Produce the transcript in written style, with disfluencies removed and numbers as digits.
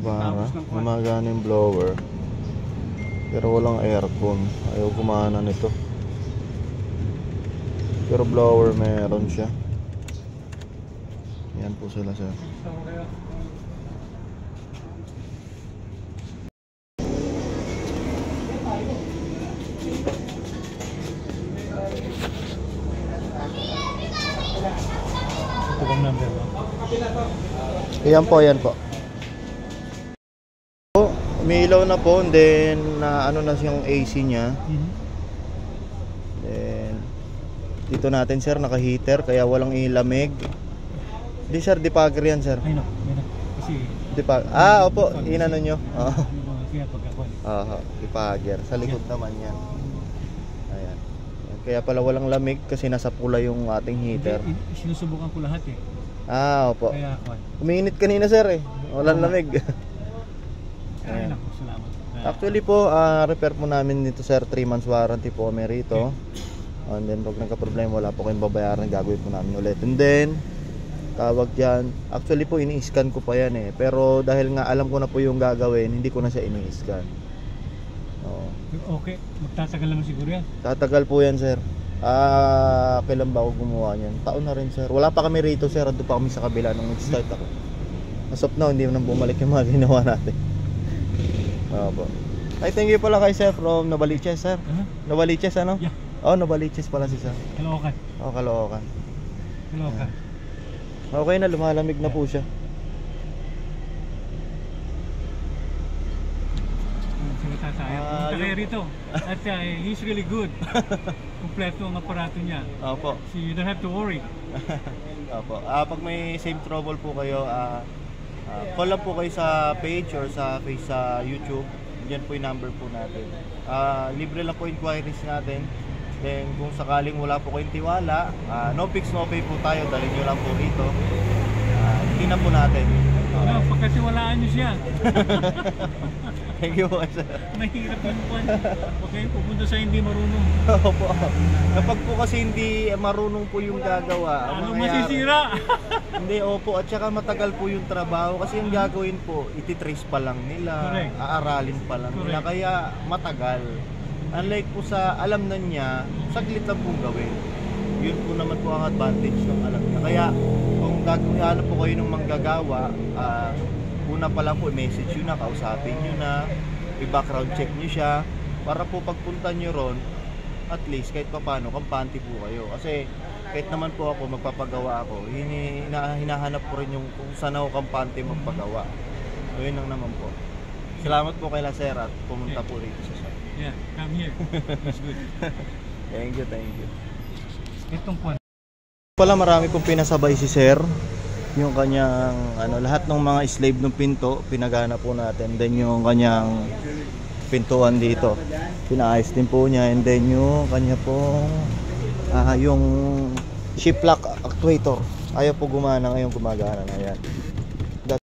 para gumagana yung blower. Pero walang aircon. Ayaw gumana nito. Pero blower meron siya. Yan po sila sir. Ito bang number mo? Yan po, yan po. Umiilaw na po, and then ano na siyang AC niya. Then dito natin sir, naka-heater kaya walang ilamig. Di sir, depugger yan sir. Ay no, kasi opo, inano nyo. Depugger. Sa likod naman yan. Ayan. Kaya pala walang lamig kasi nasa pula yung ating heater. Sinusubukan ko lahat eh. Opo. Kaya umiinit kanina sir eh. Walang lamig. Ay naku, salamat. Actually po, repair po namin dito sir, 3 months warranty po kami rito. And then pag nagka-problema, wala po kayong babayaran, gagawin po namin ulit. And then tawag dyan, actually po ini-scan ko pa yan eh. Pero dahil nga alam ko na po yung gagawin, hindi ko na siya ini-scan. Okay, magtatagal naman siguro yan. Tatagal po yan sir. Kailan ba ako gumawa niyan? Taon na rin sir. Wala pa kami rito sir, ando pa kami sa kabila nung nag-start ako. As of now, hindi na bumalik yung mga ginawa natin. Opo. Ay, thank you pala kay sir from Novaliches sir. Novaliches ano? Yeah. Novaliches pala si sir. Caloocan. Caloocan. Caloocan. Okay na, lumalamig na po siya. Punta kayo rito. At he's really good. Kompleto ang aparato niya. Opo. So you don't have to worry. Opo. Pag may same trouble po kayo, call lang po kayo sa page or sa YouTube. Diyan po yung number po natin. Libre lang po inquiries natin. Then kung sakaling wala po kayong tiwala, no fix no pay po tayo, dalhin nyo lang po rito. Tingnan po natin. Pagkatiwalaan nyo siya. Thank you po sir. Mahirap yung pan. Okay, pupunta sa hindi marunong. Opo. Kapag po kasi hindi marunong po yung gagawa, ano masisira? Hindi, opo. At saka matagal po yung trabaho kasi yung gagawin po, ititrace pa lang nila. Correct. Aaralin pa lang nila. Correct. Kaya matagal. Unlike po sa alam na niya, saglit lang pong gawin. Yun po naman po ang advantage ng alam niya. Kaya kung gagawin po kayo ng manggagawa, una pa lang po i-message nyo na, kausapin nyo na, i-background check nyo siya para po pagpunta nyo ron, at least kahit pa paano, kampante po kayo. Kasi kahit naman po ako, magpapagawa ako, hinahanap ko rin yung kung saan ako kampante magpagawa. So yun lang naman po. Salamat po kay Sir at pumunta po rito sa shop. Yeah, come here. That's good. Thank you. Itong point. Pala marami pong pinasabay si Sir. Yung kanyang lahat ng mga slave ng pinto pinagana po natin. Then yung kanyang pintuan dito pinaayos din po niya. And then yung kanya pong yung shift lock actuator ayaw po gumana, ngayon gumagana na yan.